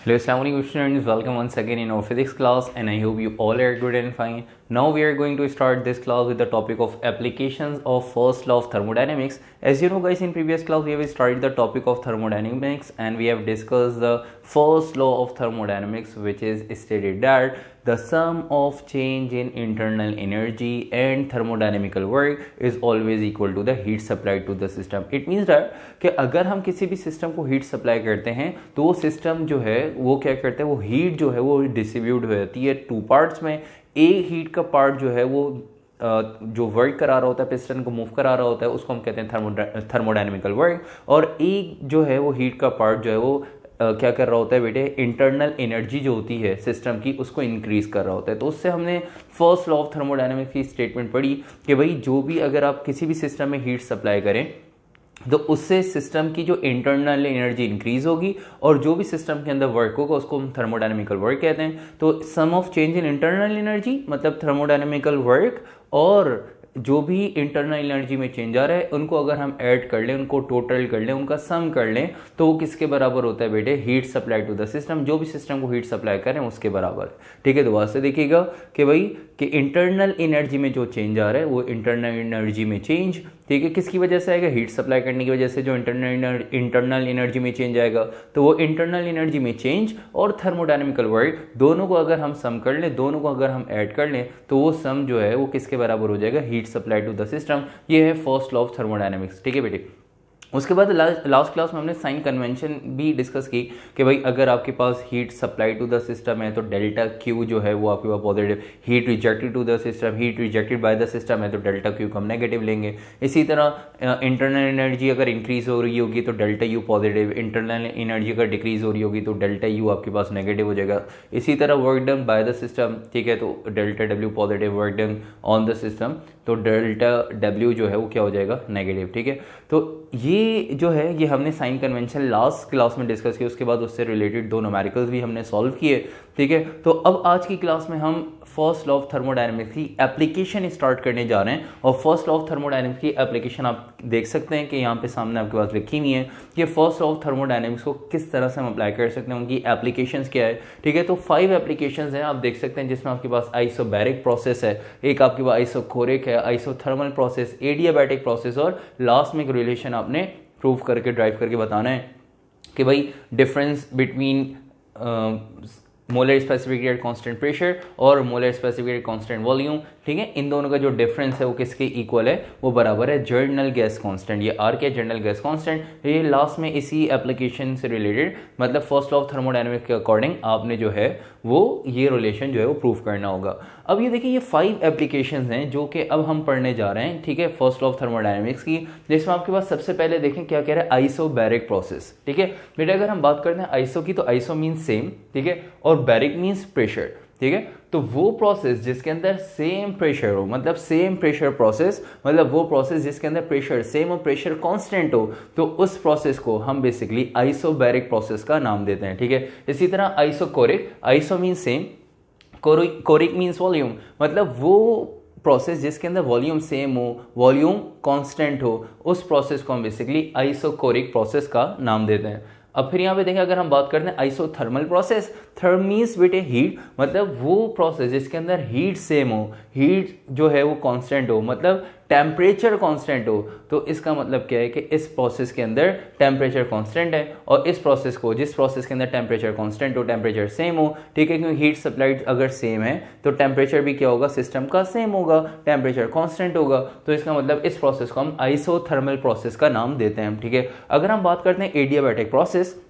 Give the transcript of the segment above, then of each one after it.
Hello, Assalamualaikum students. Welcome once again in our physics class, and I hope you all are good and fine. Now we are going to start this class with the topic of applications of first law of thermodynamics. As you know, guys, in previous class we have started the topic of thermodynamics, and we have discussed the first law of thermodynamics, which is stated that the sum of change in internal energy and thermodynamical work is always equal to the heat supplied to the system. It means that कि अगर हम किसी भी system को heat supply करते हैं तो वो सिस्टम जो है वो क्या करता है, वो हीट जो है वो डिस्ट्रीब्यूट हो जाती है टू पार्ट्स में. एक हीट का पार्ट जो है वो जो वर्क करा रहा होता है, पिस्टन को मूव करा रहा होता है, उसको हम कहते हैं थर्मोडायनेमिकल वर्क. और एक जो है वो हीट का पार्ट जो है वो क्या कर रहा होता है बेटे, इंटरनल एनर्जी जो होती है सिस्टम की उसको इंक्रीज कर रहा होता है. तो उससे हमने फर्स्ट लॉ ऑफ थर्मोडायनेमिक्स की स्टेटमेंट पढ़ी कि भाई जो भी अगर आप किसी भी सिस्टम में हीट सप्लाई करें तो उससे सिस्टम की जो इंटरनल एनर्जी इंक्रीज होगी और जो भी सिस्टम के अंदर वर्क होगा उसको हम थर्मोडायनेमिकल वर्क कहते हैं. तो sum of change in internal energy मतलब थर्मोडायनेमिकल वर्क, और जो भी इंटरनल एनर्जी में चेंज आ रहा है उनको अगर हम ऐड कर लें, उनको टोटल कर लें, उनका सम कर लें, तो वो किसके बराबर होता है बेटे, heat supply to the system. जो भी सिस्टम को हीट सप्लाई करें उसके बराबर. ठीक है, तो वहां से देखिएगा कि भाई कि इंटरनल एनर्जी में जो चेंज आ रहा है वो इंटरनल एनर्जी में चेंज, ठीक है, किसकी वजह से आएगा, हीट सप्लाई करने की वजह से जो इंटरनल एनर्जी में चेंज आएगा, तो वो इंटरनल एनर्जी में चेंज और थर्मोडायनेमिकल वर्क दोनों को अगर हम सम कर लें, दोनों को अगर हम ऐड कर लें, तो वो सम जो है वो किसके बराबर हो जाएगा, heat supply to the system. ये है फर्स्ट लॉ ऑफ थर्मोडायनेमिक्स. ठीक है बेटे. उसके बाद लास्ट क्लास में हमने साइन कन्वेंशन भी डिस्कस की कि भाई अगर आपके पास heat supply to the system है तो डेल्टा क्यू जो है वो आपके पास positive, heat rejected to the system, heat rejected by the system है तो डेल्टा क्यू को हम नेगेटिव लेंगे. इसी तरह इंटरनल एनर्जी अगर इंक्रीज हो रही होगी तो delta U positive, internal energy अगर डिक्रीज हो रही होगी तो डेल्टा यू आपके पास नेगेटिव हो जाएगा. इसी तरह work done by the system, ठीक है, तो delta W positive, work done on the system तो डेल्टा डब्ल्यू जो है वो क्या हो जाएगा, नेगेटिव. ठीक है, तो ये जो है ये हमने साइन कन्वेंशन लास्ट क्लास में डिस्कस किया. उसके बाद उससे रिलेटेड दो न्यूमेरिकल्स भी हमने सॉल्व किए. ठीक है, तो अब आज की क्लास में हम फर्स्ट लॉ ऑफ थर्मोडायनेमिक्स की एप्लीकेशन स्टार्ट करने जा रहे हैं. और फर्स्ट लॉ ऑफ थर्मोडायनेमिक्स की एप्लीकेशन आप देख सकते हैं कि यहाँ पे सामने आपके पास लिखी हुई है कि फर्स्ट लॉ ऑफ थर्मोडायनेमिक्स को किस तरह से हम अप्लाई कर सकते हैं, उनकी एप्लीकेशंस क्या है. ठीक है, तो 5 एप्लीकेशंस हैं आप देख सकते हैं, जिसमें आपके पास आइसोबैरिक प्रोसेस है, एक आपके पास आइसोकोरिक है, आइसोथर्मल प्रोसेस, एडियाबैटिक प्रोसेस, और लास्ट में एक रिलेशन आपने प्रूव करके ड्राइव करके बताना है कि भाई difference between molar specific at constant pressure और molar specific at constant volume. ठीक है, इन दोनों का जो डिफरेंस है वो किसके इक्वल है, वो बराबर है जर्नल गैस कांस्टेंट. ये आर क्या, जर्नल गैस कांस्टेंट. ये लास्ट में इसी एप्लीकेशन से रिलेटेड मतलब फर्स्ट लॉ ऑफ थर्मोडायनेमिक्स के अकॉर्डिंग आपने जो है वो ये रिलेशन जो है वो प्रूव करना होगा. अब ये देखिए ये 5 एप्लीकेशंस हैं जो कि अब हम पढ़ने जा रहे हैं. ठीक है, फर्स्ट लॉ ऑफ थर्मोडायनेमिक्स की, जिसमें आपके पास सबसे पहले देखें क्या कह रहा है, आइसोबैरिक प्रोसेस. ठीक है बेटा, अगर हम बात करते हैं आइसो की तो आइसो मीन्स सेम, ठीक है, और बैरिक मीन्स प्रेशर. ठीक है, तो वो प्रोसेस जिसके अंदर सेम प्रेशर हो, मतलब सेम प्रेशर प्रोसेस, मतलब वो प्रोसेस जिसके अंदर प्रेशर सेम और प्रेशर कांस्टेंट हो, तो उस प्रोसेस को हम बेसिकली आइसोबैरिक प्रोसेस का नाम देते हैं. ठीक है, इसी तरह isochoric, iso means same, choric means volume, मतलब वो प्रोसेस जिसके अंदर वॉल्यूम सेम हो, वॉल्यूम कांस्टेंट हो, उस प्रोसेस को हम बेसिकली आइसोकोरिक प्रोसेस का नाम देते हैं. अब फिर यहाँ पे देखें अगर हम बात करते हैं आइसोथर्मल प्रोसेस, थर्म मीन्स बेटे हीट, मतलब वो प्रोसेस जिसके अंदर हीट सेम हो, हीट जो है वो कांस्टेंट हो, मतलब टेम्परेचर कांस्टेंट हो. तो इसका मतलब क्या है कि इस प्रोसेस के अंदर टेम्परेचर कांस्टेंट है, और इस प्रोसेस को, जिस प्रोसेस के अंदर टेम्परेचर कांस्टेंट हो, टेम्परेचर सेम हो, ठीक है, क्योंकि हीट सप्लाइड अगर सेम है तो टेम्परेचर भी क्या होगा, सिस्टम का सेम होगा, टेम्परेचर कांस्टेंट होगा. तो इसका मतलब इस प्रोसेस को हम आइसोथर्मल प्रोसेस का नाम देते हैं. ठीक है, अगर हम बात करते हैं एडियाबैटिक प्रोसेस,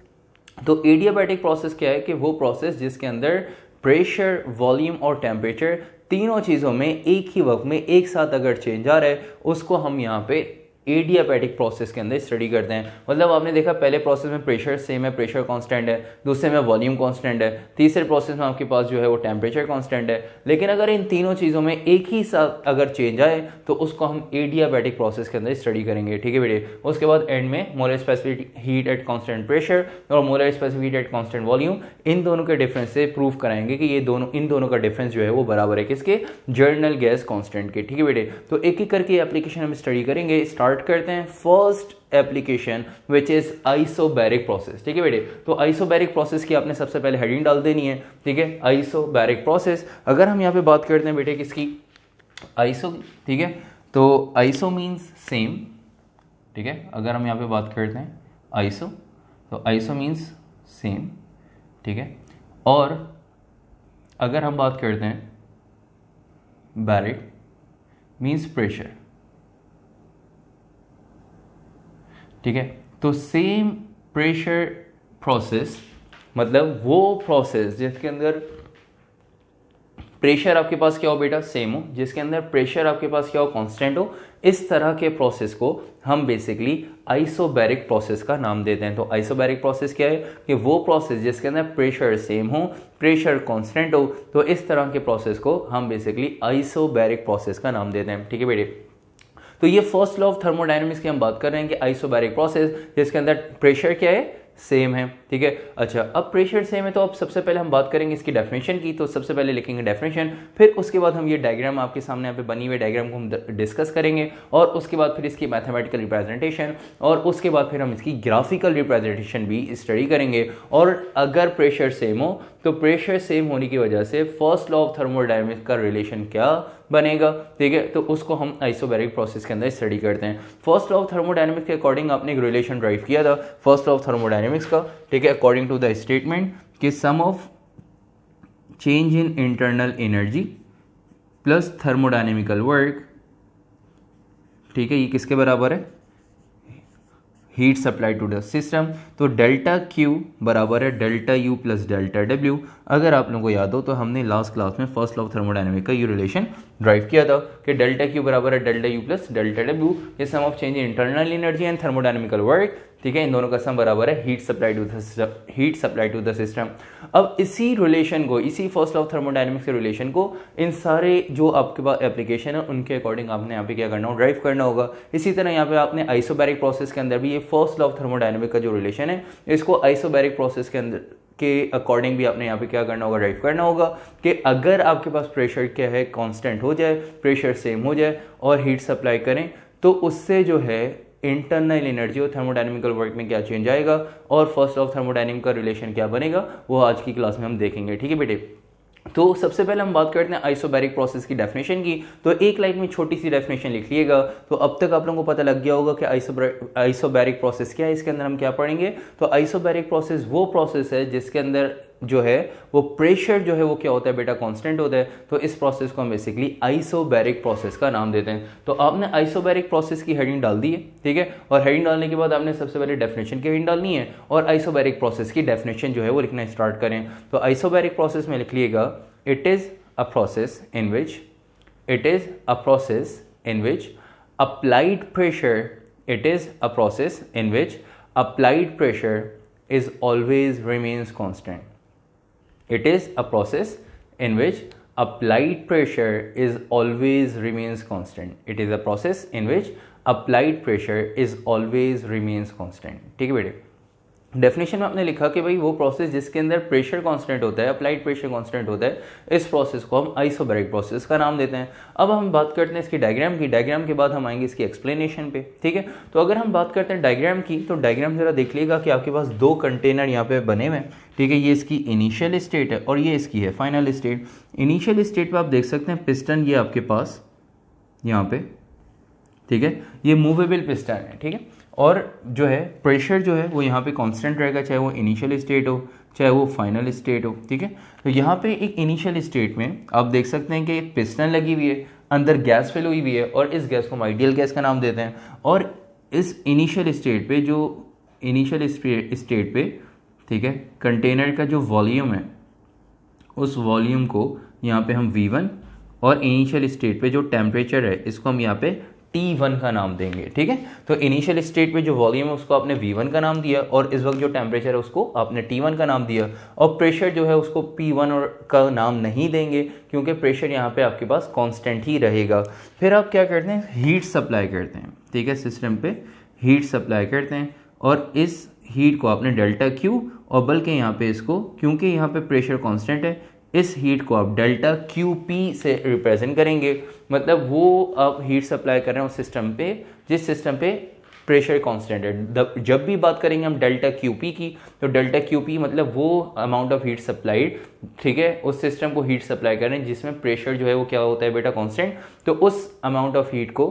तो एडियाबैटिक प्रोसेस क्या है कि वो प्रोसेस जिसके अंदर प्रेशर, वॉल्यूम और टेम्परेचर तीनों चीज़ों में एक ही वक्त में एक साथ अगर चेंज आ रहा है, उसको हम यहाँ पे एडियाबैटिक प्रोसेस के अंदर स्टडी करते हैं. मतलब आपने देखा पहले प्रोसेस में प्रेशर सेम है, प्रेशर कांस्टेंट है, दूसरे में वॉल्यूम कांस्टेंट है, तीसरे प्रोसेस में आपके पास जो है वो टेम्परेचर कांस्टेंट है. लेकिन अगर इन तीनों चीज़ों में एक ही साथ अगर चेंज आए तो उसको हम एडियाबैटिक प्रोसेस के अंदर स्टडी करेंगे. ठीक है बेटे, उसके बाद एंड में molar specific heat at constant pressure और molar specific heat at constant volume, इन दोनों के डिफरेंस से प्रूव कराएंगे कि ये दोनों, इन दोनों का डिफरेंस जो है वो बराबर है किसके, जर्नल गैस कांस्टेंट के. ठीक है बेटे, तो एक एक करके एप्लीकेशन हम स्टडी करेंगे. स्टार्ट स्टार्ट करते हैं first application which is isobaric process. ठीक है बेटे, तो आइसोबैरिक प्रोसेस की आपने सबसे पहले हेडिंग डाल देनी है। ठीक है, आइसोबैरिक प्रोसेस। अगर हम यहाँ पे बात करते हैं बेटे किसकी, आइसो, ठीक है, तो आइसो मीन्स सेम। ठीक है, अगर हम यहाँ पे बात करते हैं आइसो, तो आइसो मीन्स सेम। ठीक है, और अगर हम बात करते हैं बैरिक मीन्स प्रेशर। ठीक है, तो सेम प्रेशर प्रोसेस, मतलब वो प्रोसेस जिसके अंदर प्रेशर आपके पास क्या हो बेटा, सेम हो, जिसके अंदर प्रेशर आपके पास क्या हो, कांस्टेंट हो, इस तरह के प्रोसेस को हम बेसिकली आइसोबैरिक प्रोसेस का नाम देते हैं। तो आइसोबैरिक प्रोसेस क्या है कि वो प्रोसेस जिसके अंदर प्रेशर सेम हो, प्रेशर कांस्टेंट हो, तो इस तरह के प्रोसेस को हम बेसिकली आइसोबैरिक प्रोसेस का नाम देते हैं। ठीक है बेटे, तो ये फर्स्ट लॉ ऑफ थर्मोडायनेमिक्स की हम बात कर रहे हैं कि आइसोबैरिक प्रोसेस जिसके अंदर प्रेशर क्या है, सेम है। ठीक है, अच्छा, अब प्रेशर सेम है तो अब सबसे पहले हम बात करेंगे इसकी डेफिनेशन की। तो सबसे पहले लिखेंगे डेफिनेशन, फिर उसके बाद हम ये डायग्राम आपके सामने यहाँ पे बनी हुई डायग्राम को हम डिस्कस करेंगे, और उसके बाद फिर इसकी मैथमेटिकल रिप्रेजेंटेशन, और उसके बाद फिर हम इसकी ग्राफिकल रिप्रेजेंटेशन भी स्टडी करेंगे। और अगर प्रेशर सेम हो तो प्रेशर सेम होने की वजह से फर्स्ट लॉ ऑफ थर्मोडायनेमिक्स का रिलेशन क्या बनेगा। ठीक है, तो उसको हम आइसोबैरिक प्रोसेस के अंदर स्टडी करते हैं। फर्स्ट लॉ ऑफ थर्मोडायनेमिक्स के अकॉर्डिंग आपने एक रिलेशन ड्राइव किया था फर्स्ट लॉ ऑफ थर्मोडायनेमिक्स का। ठीक है, अकॉर्डिंग टू द स्टेटमेंट कि sum of change in internal energy plus thermodynamical work, ठीक है, ये किसके बराबर है, heat supply to the system. तो डेल्टा क्यू बराबर है delta U plus delta W. अगर आप लोगों को याद हो तो हमने लास्ट क्लास में फर्स्ट लॉ ऑफ थर्मोडायनेमिक्स का ये रिलेशन ड्राइव किया था कि डेल्टा क्यू बराबर है delta U plus delta W, ये sum of change in internal energy and thermodynamical work. ठीक है, इन दोनों का सम बराबर है heat supply to the system. अब इसी रिलेशन को, इसी फर्स्ट लॉ ऑफ थर्मोडायनेमिक्स के रिलेशन को इन सारे जो आपके पास एप्लीकेशन है उनके अकॉर्डिंग आपने यहाँ पे क्या करना होगा, ड्राइव करना होगा। इसी तरह यहाँ पे आपने आइसोबैरिक प्रोसेस के अंदर भी ये फर्स्ट लॉ ऑफ थर्मोडायनेमिक्स का जो रिलेशन है इसको आइसोबैरिक प्रोसेस के अंदर के अकॉर्डिंग भी आपने यहाँ पे क्या करना होगा, ड्राइव करना होगा कि अगर आपके पास प्रेशर क्या है, कांस्टेंट हो जाए, प्रेशर सेम हो जाए और हीट सप्लाई करें तो उससे जो है इंटरनल एनर्जी और थर्मोडायनेमिकल वर्क में क्या चेंज आएगा और फर्स्ट ऑफ थर्मोडायनेमिक का रिलेशन क्या बनेगा, वो आज की क्लास में हम देखेंगे। ठीक है बेटे, तो सबसे पहले हम बात करते हैं आइसोबैरिक प्रोसेस की डेफिनेशन की। तो एक लाइन में छोटी सी डेफिनेशन लिख लिएगा। तो अब तक आप लोगों को पता लग गया होगा कि आइसोबैरिक प्रोसेस क्या है, इसके अंदर हम क्या पढ़ेंगे। तो आइसोबैरिक प्रोसेस वो प्रोसेस है जिसके अंदर जो है वो प्रेशर जो है वो क्या होता है बेटा, कांस्टेंट होता है। तो इस प्रोसेस को हम बेसिकली आइसोबैरिक प्रोसेस का नाम देते हैं। तो आपने आइसोबैरिक प्रोसेस की हेडिंग डाल दी है, ठीक है, और हेडिंग डालने के बाद आपने सबसे पहले डेफिनेशन की हेडिंग डालनी है और आइसोबैरिक प्रोसेस की डेफिनेशन जो है वो लिखना स्टार्ट करें। तो आइसोबैरिक प्रोसेस में लिख लिएगा, it is a process in which applied pressure is always remains constant. It is a process in which applied pressure is always remains constant. It is a process in which applied pressure is always remains constant. ठीक है बेटे, definition में आपने लिखा कि भाई वो process जिसके अंदर प्रेशर कांस्टेंट होता है, अप्लाइड प्रेशर कांस्टेंट होता है, इस प्रोसेस को हम आइसोबैरिक प्रोसेस का नाम देते हैं। अब हम बात करते हैं इसकी डायग्राम की। डायग्राम के बाद हम आएंगे इसकी एक्सप्लेनेशन पे, ठीक है। तो अगर हम बात करते हैं डायग्राम की, तो डायग्राम जरा देख लीजिएगा कि आपके पास दो कंटेनर यहाँ पे बने हुए हैं, ठीक है। ये इसकी इनिशियल स्टेट है और ये इसकी है फाइनल स्टेट। इनिशियल स्टेट पर आप देख सकते हैं पिस्टन ये आपके पास यहाँ पे, ठीक है, ये मूवेबल पिस्टन है, ठीक है, और जो है प्रेशर जो है वो यहाँ पे कांस्टेंट रहेगा, चाहे वो इनिशियल स्टेट हो चाहे वो फाइनल स्टेट हो, ठीक है। तो यहाँ पे एक इनिशियल स्टेट में आप देख सकते हैं कि एक पिस्टन लगी हुई है, अंदर गैस फिल हुई हुई है और इस गैस को हम आइडियल गैस का नाम देते हैं। और इस इनिशियल स्टेट पे जो इनिशियल स्टेट पे, ठीक है, कंटेनर का जो वॉल्यूम है उस वॉल्यूम को यहाँ पे हम V1 और इनिशियल स्टेट पे जो टेम्परेचर है इसको हम यहाँ पे T1 का नाम देंगे, ठीक है। तो इनिशियल स्टेट पे जो वॉल्यूम है उसको आपने V1 का नाम दिया और इस वक्त जो टेम्परेचर है उसको आपने T1 का नाम दिया, और प्रेशर जो है उसको P1 और का नाम नहीं देंगे क्योंकि प्रेशर यहाँ पे आपके पास कांस्टेंट ही रहेगा। फिर आप क्या करते हैं, हीट सप्लाई करते हैं, ठीक है, सिस्टम पे हीट सप्लाई करते हैं और इस हीट को आपने डेल्टा Q और बल्कि यहाँ पे इसको, क्योंकि यहाँ पे प्रेशर कांस्टेंट है, इस हीट को आप डेल्टा QP से रिप्रेजेंट करेंगे। मतलब वो आप हीट सप्लाई कर रहे हैं उस सिस्टम पे जिस सिस्टम पे प्रेशर कांस्टेंट है। जब भी बात करेंगे हम डेल्टा क्यूपी की, तो डेल्टा क्यूपी मतलब वो अमाउंट ऑफ हीट सप्लाइड, ठीक है, उस सिस्टम को हीट सप्लाई करें जिसमें प्रेशर जो है वो क्या होता है बेटा, कांस्टेंट। तो उस अमाउंट ऑफ हीट को,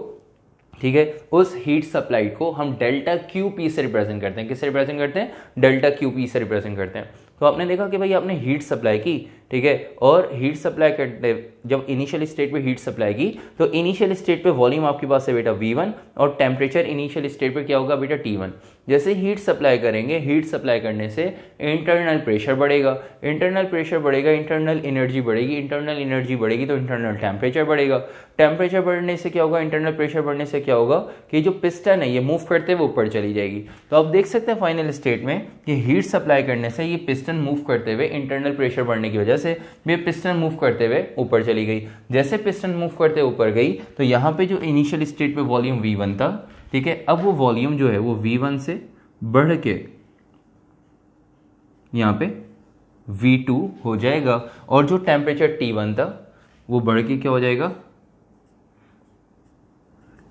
ठीक है, उस हीट सप्लाई को हम डेल्टा क्यूपी से रिप्रेजेंट करते हैं। किससे रिप्रेजेंट करते हैं? डेल्टा क्यूपी से रिप्रेजेंट करते हैं। तो आपने देखा कि भाई आपने हीट सप्लाई की, ठीक है, और हीट सप्लाई करते जब इनिशियल स्टेट पे हीट सप्लाई की, तो इनिशियल स्टेट पे वॉल्यूम आपके पास है बेटा V1 और टेम्परेचर इनिशियल स्टेट पे क्या होगा बेटा T1। जैसे हीट सप्लाई करेंगे, हीट सप्लाई करने से इंटरनल प्रेशर बढ़ेगा, इंटरनल प्रेशर बढ़ेगा, इंटरनल एनर्जी बढ़ेगी, इंटरनल एनर्जी बढ़ेगी तो इंटरनल टेम्परेचर बढ़ेगा, टेम्परेचर बढ़ने से क्या होगा, इंटरनल प्रेशर बढ़ने से क्या होगा कि जो पिस्टन है ये मूव करते हुए ऊपर चली जाएगी। तो आप देख सकते हैं फाइनल स्टेट में कि हीट सप्लाई करने से ये पिस्टन मूव करते हुए इंटरनल प्रेशर बढ़ने की वजह से ये पिस्टन मूव करते हुए ऊपर चली गई। जैसे पिस्टन मूव करते ऊपर गई तो यहाँ पे जो इनिशियल स्टेट पे वॉल्यूम V1 था, ठीक है, अब वो वॉल्यूम जो है वो V1 से बढ़ के यहाँ पे V2 हो जाएगा और जो टेम्परेचर T1 था वो बढ़ के क्या हो जाएगा,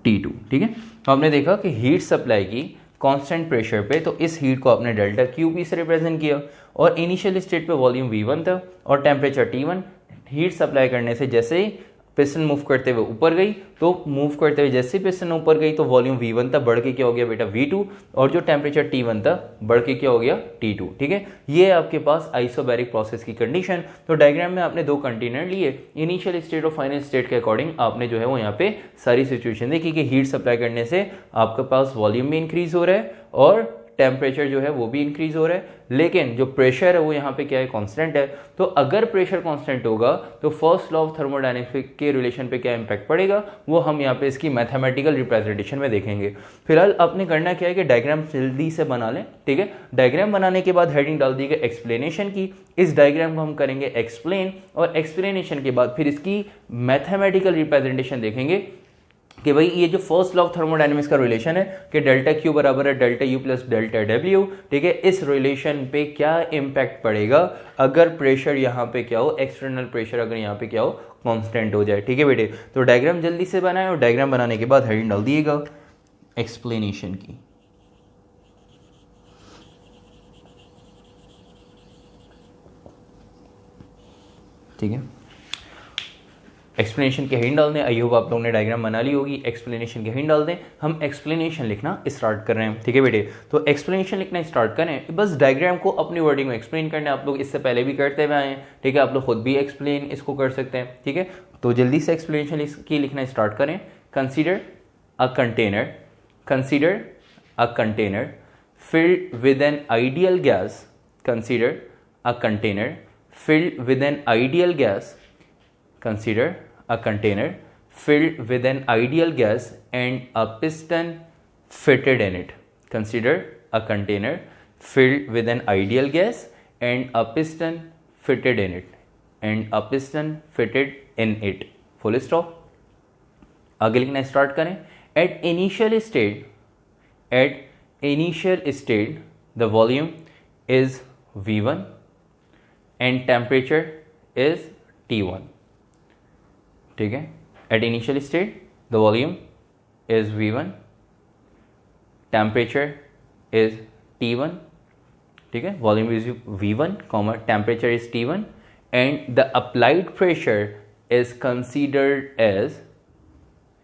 T2, ठीक है। तो आपने देखा कि हीट सप्लाई की कांस्टेंट प्रेशर पे, तो इस हीट को आपने डेल्टा क्यूपी से रिप्रेजेंट किया और इनिशियल स्टेट पे वॉल्यूम V1 था और टेम्परेचर T1। हीट सप्लाई करने से जैसे ही पिस्टन मूव करते हुए ऊपर गई, तो मूव करते हुए जैसे ही पिस्टन ऊपर गई तो वॉल्यूम V1 था बढ़ के क्या हो गया बेटा V2 और जो टेम्परेचर T1 था बढ़ के क्या हो गया T2, ठीक है। ये है आपके पास आइसोबैरिक प्रोसेस की कंडीशन। तो डायग्राम में आपने दो कंटेनर लिए, इनिशियल स्टेट और फाइनल स्टेट के अकॉर्डिंग आपने जो है वो यहाँ पे सारी सिचुएशन देखी कि हीट सप्लाई करने से आपके पास वॉल्यूम भी इंक्रीज हो रहा है और टेम्परेचर जो है वो भी इंक्रीज हो रहा है, लेकिन जो प्रेशर है वो यहाँ पे क्या है, कांस्टेंट है। तो अगर प्रेशर कांस्टेंट होगा तो फर्स्ट लॉ ऑफ थर्मोडायनेमिक्स के रिलेशन पे क्या इंपैक्ट पड़ेगा वो हम यहाँ पे इसकी मैथमेटिकल रिप्रेजेंटेशन में देखेंगे। फिलहाल आपने करना क्या है कि डायग्राम जल्दी से बना लें, ठीक है। डायग्राम बनाने के बाद हेडिंग डाल दी गई एक्सप्लेनेशन की, इस डायग्राम को हम करेंगे एक्सप्लेन और एक्सप्लेनेशन के बाद फिर इसकी मैथमेटिकल रिप्रेजेंटेशन देखेंगे कि भाई ये जो फर्स्ट लॉ ऑफ थर्मोडायनेमिक्स का रिलेशन है कि डेल्टा क्यू बराबर है delta U plus delta W, ठीक है, इस रिलेशन पे क्या इंपैक्ट पड़ेगा अगर प्रेशर यहाँ पे क्या हो, एक्सटर्नल प्रेशर अगर यहाँ पे क्या हो, कांस्टेंट हो जाए, ठीक है बेटे। तो डायग्राम जल्दी से बनाए और डायग्राम बनाने के बाद हेडिंग डाल दिएगा एक्सप्लेनेशन की, ठीक है। एक्सप्लेनेशन के हेडिंग डाल दें। आई होप आप लोगों ने डायग्राम बना ली होगी। एक्सप्लेनेशन के हेडिंग डाल दें। हम एक्सप्लेनेशन लिखना स्टार्ट कर रहे हैं, ठीक है बेटे। तो एक्सप्लेनेशन लिखना स्टार्ट करें, बस डायग्राम को अपनी वर्डिंग में एक्सप्लेन करना है। आप लोग इससे पहले भी करते हुए आए हैं, ठीक है, आप लोग खुद भी एक्सप्लेन इसको कर सकते हैं, ठीक है। तो जल्दी से एक्सप्लेनेशन की लिखना स्टार्ट करें। Consider a container, consider a container filled with an ideal gas, consider a container filled with an ideal gas, consider a container filled with an ideal gas and a piston fitted in it. Consider a container filled with an ideal gas and a piston fitted in it, and a piston fitted in it. Full stop. आगे लिखना start करें। At initial state the volume is V1 and temperature is T1, ठीक है। At initial state the volume is V1, temperature is T1, ठीक है। Volume is V1, temperature is T1 and the applied pressure is considered as,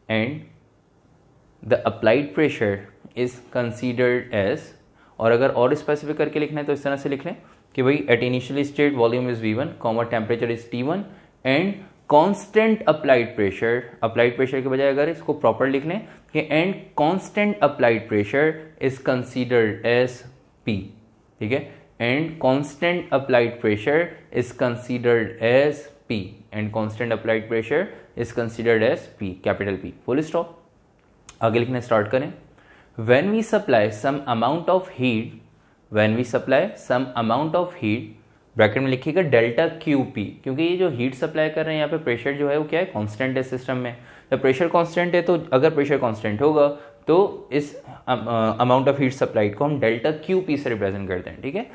and the applied pressure is considered as, और अगर और specific करके लिखना है तो इस तरह से लिख लें कि भाई at initial state volume is V1, temperature is T1 and constant applied pressure, applied pressure के बजाय अगर इसको प्रॉपर लिख लें कि and constant applied pressure is considered as P, ठीक है। And constant applied pressure is considered as P and constant applied pressure is considered as P, capital P, full stop. आगे लिखना स्टार्ट करें। When we supply some amount of heat, when we supply some amount of heat, bracket में लिखिएगा delta QP, क्योंकि ये जो heat supply कर रहे हैं यहाँ पे प्रेशर जो है वो क्या है, कांस्टेंट है सिस्टम में। जब प्रेशर कांस्टेंट है तो अगर प्रेशर कांस्टेंट होगा तो इस अमाउंट ऑफ हीट सप्लाइड को हम डेल्टा QP से रिप्रेजेंट करते हैं, ठीक है।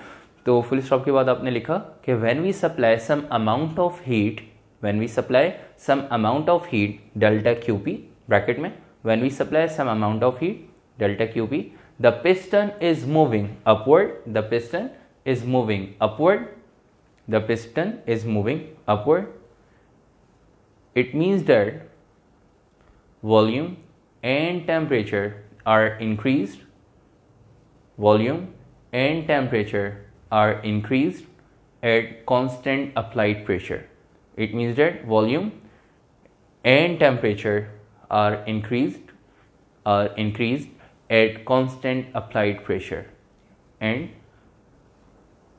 तो फुल स्टॉप के बाद आपने लिखा कि when we supply some amount of heat, when we supply some amount of heat delta QP, bracket में when we supply some amount of heat, delta QP, the piston is moving upward, the piston is moving upward, the piston is moving upward. It means that volume and temperature are increased, volume and temperature are increased at constant applied pressure. It means that volume and temperature are increased at constant applied pressure, and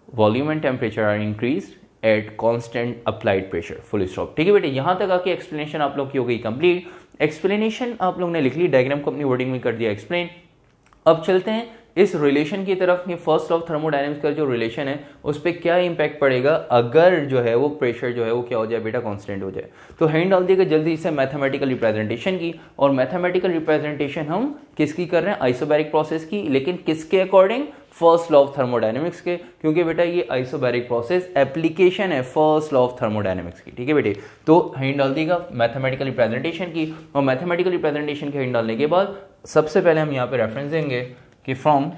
volume and temperature are increased at constant applied pressure. Full stop. ठीक है बेटे, यहाँ तक आके explanation आप लोग की हो गई कंप्लीट. एक्सप्लेनेशन आप लोग ने लिख ली, डायग्राम को अपनी वर्डिंग में कर दिया एक्सप्लेन. अब चलते हैं इस रिलेशन की तरफ. ये फर्स्ट लॉ ऑफ थर्मोडायनेमिक्स का जो रिलेशन है उस पर क्या इंपैक्ट पड़ेगा अगर जो है वो प्रेशर जो है वो क्या हो जाए बेटा, कांस्टेंट हो जाए. तो हैंड डाल दिएगा जल्दी से मैथमेटिकल रिप्रेजेंटेशन की. और मैथमेटिकल रिप्रेजेंटेशन हम किसकी कर रहे हैं, आइसोबैरिक प्रोसेस की. लेकिन किसके according, first law of thermodynamics के, क्योंकि बेटा ये आइसोबैरिक प्रोसेस एप्लीकेशन है फर्स्ट लॉ ऑफ थर्मोडायनेमिक्स की. ठीक है बेटे, तो हैंड डाल देगा मैथमेटिकल रिप्रेजेंटेशन की. और मैथमेटिकल रिप्रेजेंटेशन के हैंड डालने के बाद सबसे पहले हम यहाँ पे रेफरेंस देंगे कि from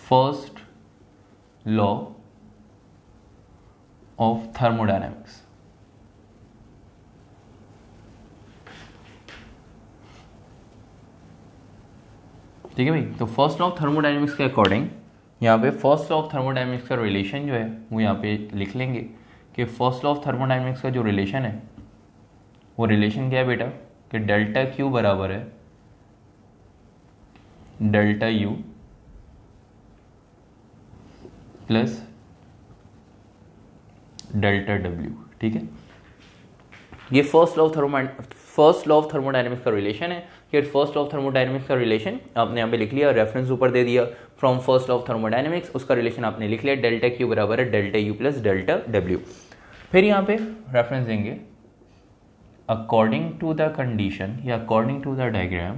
first law of thermodynamics. ठीक है भाई, तो फर्स्ट लॉ ऑफ थर्मोडायनेमिक्स के अकॉर्डिंग यहाँ पे फर्स्ट लॉ ऑफ थर्मोडायनेमिक्स का रिलेशन जो है वो यहाँ पे लिख लेंगे कि फर्स्ट लॉ ऑफ थर्मोडायनेमिक्स का जो रिलेशन है वो रिलेशन क्या है बेटा, कि डेल्टा क्यू बराबर है delta U plus delta W. ठीक है, ये फर्स्ट लॉ ऑफ थर्मोडायनेमिक्स का रिलेशन है. कि फर्स्ट लॉ ऑफ थर्मोडायनेमिक्स का रिलेशन आपने यहाँ पे लिख लिया, रेफरेंस ऊपर दे दिया from first law of thermodynamics. उसका रिलेशन आपने लिख लिया, डेल्टा क्यू बराबर है delta U plus delta W. फिर यहाँ पे रेफरेंस देंगे अकॉर्डिंग टू द कंडीशन या according to the diagram,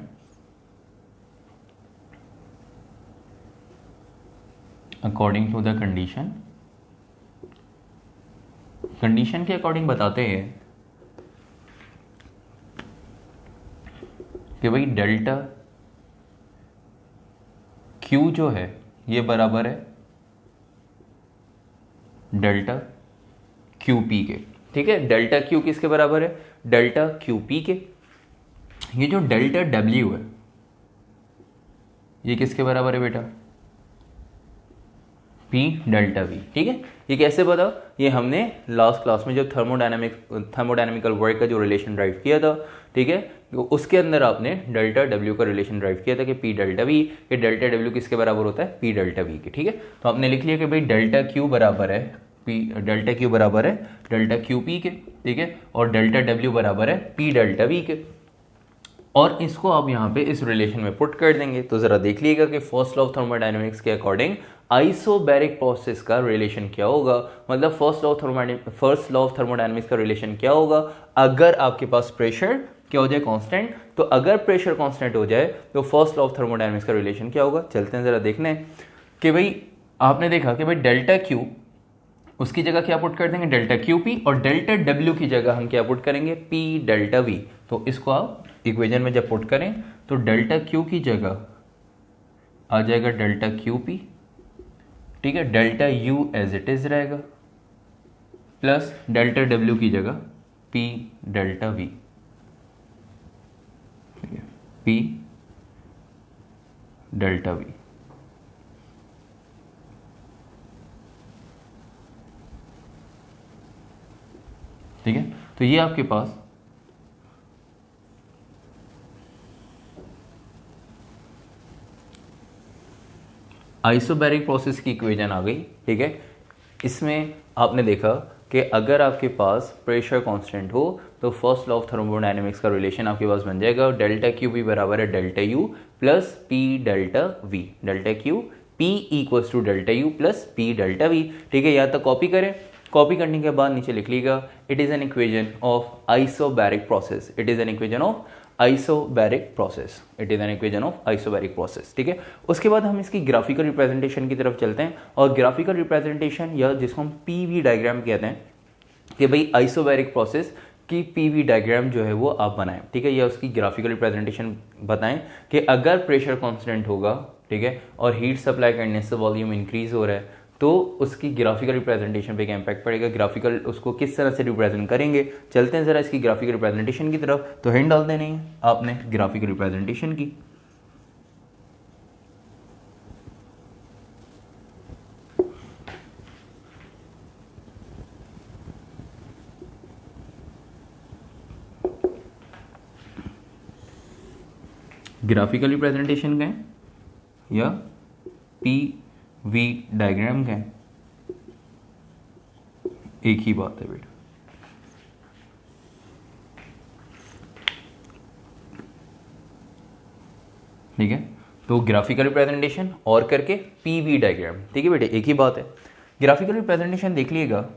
according to the condition, condition के अकॉर्डिंग बताते हैं कि भाई डेल्टा क्यू जो है ये बराबर है डेल्टा क्यू पी के. ठीक है, डेल्टा क्यू किसके बराबर है, डेल्टा क्यू पी के. ये जो डेल्टा डब्ल्यू है ये किसके बराबर है बेटा, पी डेल्टा वी. ठीक है, ये कैसे बताओ, ये हमने लास्ट क्लास में जो थर्मोडायनेमिकल वर्क का जो रिलेशन ड्राइव किया था. ठीक है, तो उसके अंदर आपने डेल्टा डब्ल्यू का रिलेशन ड्राइव किया था कि पी डेल्टा वी, कि डेल्टा डब्ल्यू किसके बराबर होता है, पी डेल्टा वी के. ठीक है, तो आपने लिख लिया कि भाई डेल्टा क्यू बराबर है डेल्टा क्यू बराबर है डेल्टा क्यू पी के. ठीक है, और डेल्टा डब्ल्यू बराबर है पी डेल्टा वी के. और इसको आप यहाँ पे इस रिलेशन में पुट कर देंगे. तो जरा देख लीजिएगा कि फर्स्ट लॉ ऑफ थर्मोडायनेमिक्स के अकॉर्डिंग आइसोबैरिक प्रोसेस का रिलेशन क्या होगा. मतलब फर्स्ट लॉ ऑफ थर्मोडायनेमिक्स का रिलेशन क्या होगा अगर आपके पास प्रेशर क्या हो जाए, कांस्टेंट. तो अगर प्रेशर कांस्टेंट हो जाए तो फर्स्ट लॉ ऑफ थर्मोडायनेमिक्स का रिलेशन क्या होगा. चलते हैं जरा देखने कि भाई आपने देखा कि भाई डेल्टा क्यू, उसकी जगह क्या पुट कर देंगे, डेल्टा क्यू पी. और डेल्टा डब्ल्यू की जगह हम क्या पुट करेंगे, पी डेल्टा वी. तो इसको आप इक्वेशन में जब पुट करें तो डेल्टा क्यू की जगह आ जाएगा डेल्टा क्यू पी. ठीक है, delta U as it is रहेगा प्लस डेल्टा डब्ल्यू की जगह P delta V, P delta V. ठीक है, तो ये आपके पास आइसोबैरिक प्रोसेस की इक्वेशन आ गई. ठीक है, इसमें आपने देखा कि अगर आपके पास प्रेशर कांस्टेंट हो तो फर्स्ट लॉ ऑफ थर्मोडायनेमिक्स का रिलेशन आपके पास बन जाएगा डेल्टा क्यू बी बराबर है delta U plus P delta V. Delta Q P equals to delta U plus P delta V. ठीक है, यहाँ तक कॉपी करें. कॉपी करने के बाद नीचे लिख लीजिएगा it is an equation of isobaric process. It is an equation of isobaric process. It is an equation of isobaric process. ठीक है, उसके बाद हम इसकी ग्राफिकल रिप्रेजेंटेशन की तरफ चलते हैं. और ग्राफिकल रिप्रेजेंटेशन या जिसको हम पीवी डायग्राम कहते हैं, कि भाई आइसोबैरिक प्रोसेस की पीवी डायग्राम जो है वो आप बनाएं, ठीक है, या उसकी ग्राफिकल रिप्रेजेंटेशन बताएं कि अगर प्रेशर कांस्टेंट होगा, ठीक है, और हीट सप्लाई करने से वॉल्यूम इंक्रीज हो रहा है तो उसकी ग्राफिकल रिप्रेजेंटेशन पे क्या इंपैक्ट पड़ेगा, ग्राफिकल उसको किस तरह से रिप्रेजेंट करेंगे। चलते हैं ज़रा इसकी ग्राफिकल रिप्रेजेंटेशन की तरफ। तो हिंट डाल देनी है आपने ग्राफिकल रिप्रेजेंटेशन की। ग्राफिकल रिप्रेजेंटेशन का है या पी वी डायग्राम का है, एक ही बात है बेटा। ठीक है, तो ग्राफिकल रिप्रेजेंटेशन और करके पीवी डायग्राम, ठीक है बेटे, एक ही बात है। ग्राफिकल रिप्रेजेंटेशन देख लीजिएगा,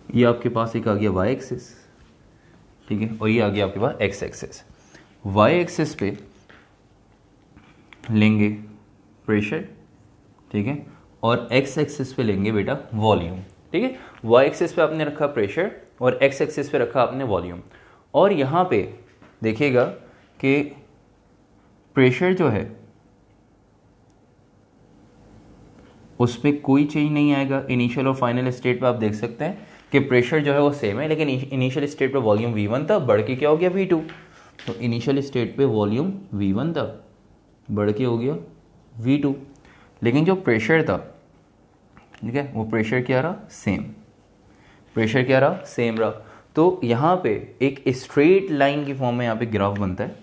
ये आपके पास एक आ गया वाई एक्सिस, ठीक है, और ये आ गया आपके पास एक्स एक्सिस। वाई एक्सिस पे लेंगे प्रेशर, ठीक है, और एक्स एक्सिस पे लेंगे बेटा वॉल्यूम, ठीक है। वाई एक्सिस पे आपने रखा प्रेशर और एक्स एक्सिस पे रखा आपने वॉल्यूम। और यहाँ पे देखिएगा कि प्रेशर जो है उस पर कोई चेंज नहीं आएगा। इनिशियल और फाइनल स्टेट पे आप देख सकते हैं कि प्रेशर जो है वो सेम है, लेकिन इनिशियल स्टेट पे वॉल्यूम V1 था, बढ़ के क्या हो गया V2। तो इनिशियल स्टेट पे वॉल्यूम V1 था, बढ़ के हो गया V2, लेकिन जो प्रेशर था, ठीक है, वो प्रेशर क्या रहा, सेम। प्रेशर क्या रहा, सेम रहा। तो यहाँ पे एक स्ट्रेट लाइन की फॉर्म में यहाँ पे ग्राफ बनता है,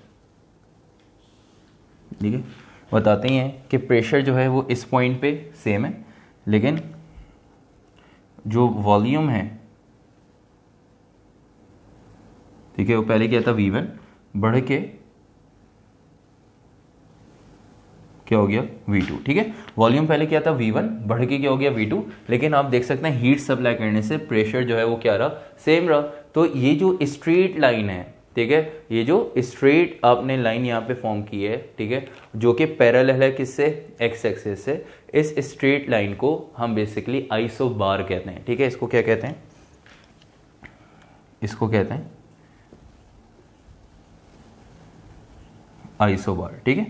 ठीक है, बताते ही हैं कि प्रेशर जो है वो इस पॉइंट पे सेम है, लेकिन जो वॉल्यूम है, ठीक है, वो पहले क्या था V1, बढ़ के क्या हो गया V2, ठीक है। वॉल्यूम पहले क्या था V1, बढ़ के क्या हो गया V2, लेकिन आप देख सकते हैं हीट सप्लाई करने से प्रेशर जो है वो क्या रहा, सेम रहा। तो ये जो स्ट्रेट लाइन है, ठीक है, ये जो स्ट्रेट आपने लाइन यहाँ पे फॉर्म की है, ठीक है, जो कि पैरेलल है किससे, एक्स एक्सिस से, इस स्ट्रेट लाइन को हम बेसिकली आइसोबार कहते हैं, ठीक है। इसको क्या कहते हैं, इसको कहते हैं आइसोबार, ठीक है।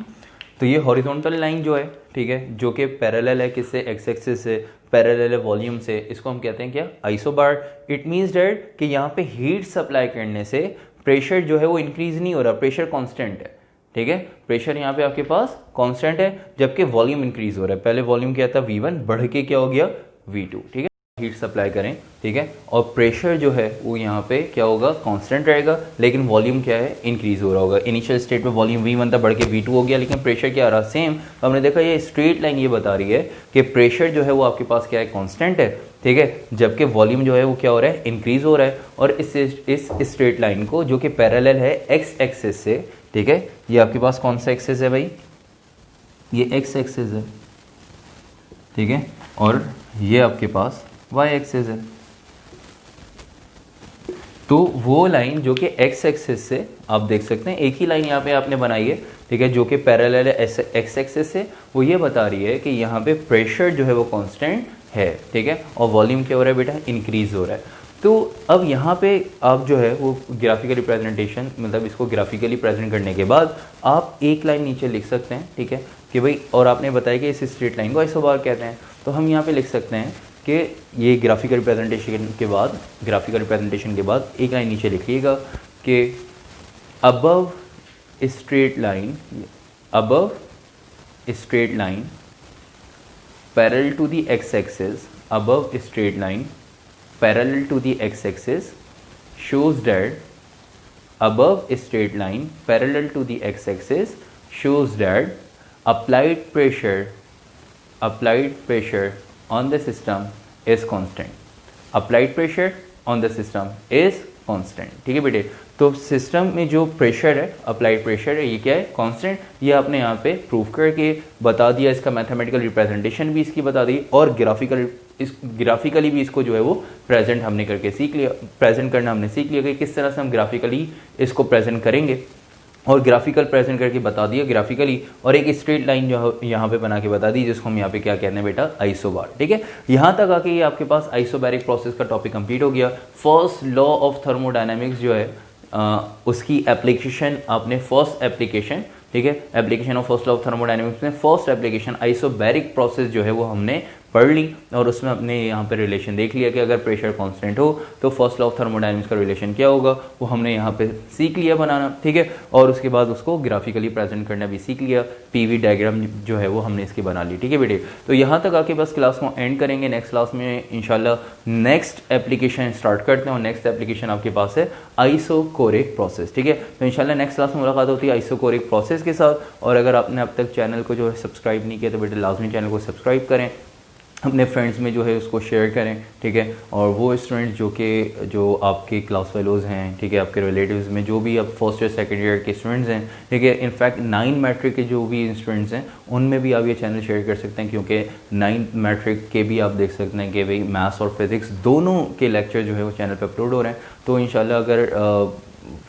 तो ये हॉरिजॉन्टल लाइन जो है, ठीक है, जो कि पैरेलल है किससे, एक्स एक्सिस से, पैरेलल है वॉल्यूम से, इसको हम कहते हैं क्या, आइसोबार। इट मीन्स डैट कि यहाँ पे हीट सप्लाई करने से प्रेशर जो है वो इंक्रीज नहीं हो रहा, प्रेशर कांस्टेंट है, ठीक है। प्रेशर यहाँ पे आपके पास कांस्टेंट है, जबकि वॉल्यूम इंक्रीज हो रहा है। पहले वॉल्यूम क्या था V1, बढ़ के क्या हो गया V2, ठीक है। हीट सप्लाई करें, ठीक है, और प्रेशर जो है वो यहाँ पे क्या होगा, कांस्टेंट रहेगा, लेकिन वॉल्यूम क्या है, इंक्रीज हो रहा होगा। इनिशियल स्टेट पे वॉल्यूम V1 था, बढ़ के V2 हो गया, लेकिन प्रेशर क्या आ रहा, सेम। तो हमने देखा ये स्ट्रेट लाइन ये बता रही है कि प्रेशर जो है वो आपके पास क्या है, कांस्टेंट है, ठीक है, जबकि वॉल्यूम जो है वो क्या हो रहा है, इंक्रीज हो रहा है। और इस स्ट्रेट लाइन को जो कि पैरेलल है एक्स एक्सिस से, ठीक है, ये आपके पास कौन सा एक्सिस है भाई, ये एक्स एक्सिस है, ठीक है, और ये आपके पास वाई एक्सिस है। तो वो लाइन जो कि एक्स एक्सिस से आप देख सकते हैं, एक ही लाइन यहाँ पे आपने बनाई है, ठीक है, जो कि पैरेलल है एक्स एक्सिस से, वो ये बता रही है कि यहाँ पे प्रेशर जो है वो कांस्टेंट है, ठीक है, और वॉल्यूम क्या हो रहा है बेटा, इंक्रीज हो रहा है। तो अब यहाँ पे आप जो है वो ग्राफिकल रिप्रेजेंटेशन, मतलब इसको ग्राफिकली प्रेजेंट करने के बाद आप एक लाइन नीचे लिख सकते हैं, ठीक है, कि भाई, और आपने बताया कि इस स्ट्रेट लाइन को आइसोबार कहते हैं। तो हम यहाँ पे लिख सकते हैं कि ये ग्राफिकल रिप्रेजेंटेशन के बाद एक लाइन नीचे लिखिएगा कि above straight line parallel to the X axis, above straight line parallel to the x axis shows that above straight line parallel to the x axis shows that applied pressure on the system is constant. Applied pressure on the system is constant. ठीक है बेटे, तो system में जो pressure है, applied pressure है, ये क्या है, कांस्टेंट। ये आपने यहाँ पे प्रूव करके बता दिया, इसका मैथमेटिकल रिप्रेजेंटेशन भी इसकी बता दी, और ग्राफिकली भी इसको जो है वो प्रेजेंट हमने करके सीख लिया, प्रेजेंट करना हमने सीख लिया कि किस तरह से हम ग्राफिकली इसको प्रेजेंट करेंगे। और ग्राफिकल प्रेजेंट करके बता दिया ग्राफिकली, और एक स्ट्रेट लाइन जो यहाँ पे बना के बता दी जिसको हम यहाँ पे क्या कहते हैं बेटा, आइसोबार। ठीक है, यहाँ तक आके ये आपके पास आइसोबैरिक प्रोसेस का टॉपिक कंप्लीट हो गया। फर्स्ट लॉ ऑफ थर्मोडायनेमिक्स जो है उसकी एप्लीकेशन आपने फर्स्ट एप्लीकेशन, ठीक है, application of first law of thermodynamics में फर्स्ट एप्लीकेशन आइसोबैरिक प्रोसेस जो है वो हमने पढ़ ली, और उसमें अपने यहाँ पे रिलेशन देख लिया कि अगर प्रेशर कांस्टेंट हो तो फर्स्ट लॉ ऑफ थर्मोडायनेमिक्स का रिलेशन क्या होगा, वो हमने यहाँ पे सीख लिया बनाना। ठीक है, और उसके बाद उसको ग्राफिकली प्रेजेंट करना भी सीख लिया, पीवी डायग्राम जो है वो हमने इसकी बना ली। ठीक है बेटे, तो यहाँ तक आके बस क्लास को एंड करेंगे। नेक्स्ट क्लास में इंशाल्लाह नेक्स्ट एप्लीकेशन स्टार्ट करते हैं, और नेक्स्ट एप्लीकेशन आपके पास है आइसोकोरिक प्रोसेस। ठीक है, तो इंशाल्लाह नेक्स्ट क्लास में मुलाकात होती है आइसोकोरिक प्रोसेस के साथ। और अगर आपने अब तक चैनल को जो है सब्सक्राइब नहीं किया तो बेटे लाजमी चैनल को सब्सक्राइब करें, अपने फ्रेंड्स में जो है उसको शेयर करें। ठीक है, और वो स्टूडेंट जो आपके क्लास फेलोज़ हैं, ठीक है, आपके रिलेटिव्स में जो भी अब फर्स्ट ईयर सेकेंड ईयर के स्टूडेंट्स हैं, ठीक है, इनफैक्ट 9 मैट्रिक के जो भी स्टूडेंट्स हैं उनमें भी आप ये चैनल शेयर कर सकते हैं, क्योंकि 9 मैट्रिक के भी आप देख सकते हैं कि भाई मैथ्स और फिज़िक्स दोनों के लेक्चर जो है वो चैनल पर अपलोड हो रहे हैं। तो इंशाल्लाह अगर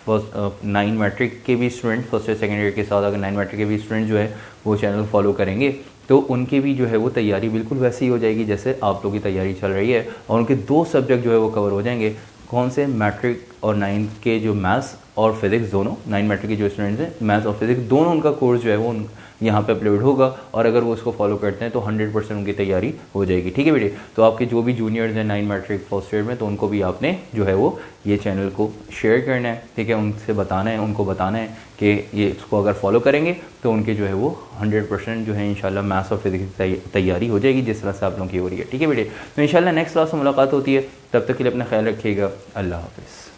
फर्स्ट 9 मैट्रिक के भी student first year second year के साथ अगर 9 मैट्रिक के भी स्टूडेंट जो है वो चैनल फॉलो करेंगे तो उनकी भी जो है वो तैयारी बिल्कुल वैसी ही हो जाएगी जैसे आप लोगों की तैयारी चल रही है, और उनके 2 सब्जेक्ट जो है वो कवर हो जाएंगे। कौन से, मैट्रिक और 9 के जो मैथ्स और फिज़िक्स दोनों, 9 मैट्रिक के जो स्टूडेंट्स हैं मैथ्स और फिज़िक्स दोनों उनका कोर्स जो है वो यहाँ पे अपलोड होगा, और अगर वो उसको फॉलो करते हैं तो 100% उनकी तैयारी हो जाएगी। ठीक है बेटे, तो आपके जो भी जूनियर्स हैं 9 मैट्रिक फर्स्ट ईयर में, तो उनको भी आपने जो है वो ये चैनल को शेयर करना है। ठीक है, उनसे बताना है, उनको बताना है कि ये इसको अगर फॉलो करेंगे तो उनके जो है वो 100% जो है इंशाल्लाह मैथ्स और फिजिक्स की तैयारी हो जाएगी जिस तरह से आप लोगों की हो रही है। ठीक है बेटे, तो इंशाल्लाह नेक्स्ट क्लास में मुलाकात होती है, तब तक के लिए अपना ख्याल रखिएगा। अल्लाह हाफिज़।